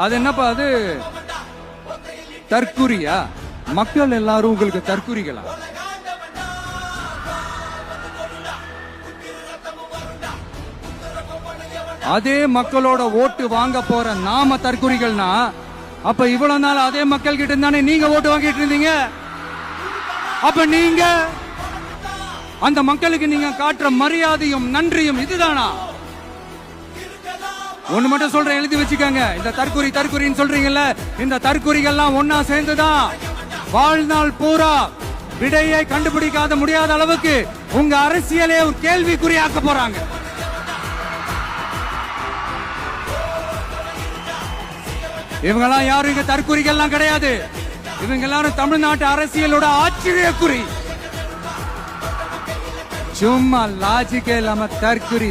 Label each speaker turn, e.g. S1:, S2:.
S1: அது என்னப்பா அது தற்குறியா? மக்கள் எல்லாரும் உங்களுக்கு தற்குறிகளா? அதே மக்களோட ஓட்டு வாங்க போற நாம தற்குறிகள்னா, அப்ப இவ்வளவு நாள் அதே மக்கள் கிட்ட இருந்தானே நீங்க ஓட்டு வாங்கிட்டு இருந்தீங்க. அப்ப நீங்க அந்த மக்களுக்கு நீங்க காட்டுற மரியாதையும் நன்றியும் இதுதானா? ஒண்ணு மட்டும் சொல்றேன், எழுதி வச்சுக்கோங்க. இந்த தற்குறின்னு சொல்றீங்கல்ல, இந்த தற்குறிகள்லாம் ஒன்னா சேர்ந்துதான் வாழ்நாள் பூரா விடையை கண்டுபிடிக்காத முடியாத அளவுக்கு உங்க அரசியலே ஒரு கேள்விக்குறியாக்க போறாங்க. இவங்கெல்லாம் யாரும் இங்க தற்குறிகள்லாம் கிடையாது. இவங்க எல்லாரும் தமிழ்நாட்டு அரசியலோட ஆச்சரியக்குறி. சும்மா லாஜிக்கே இல்லாம தற்குறி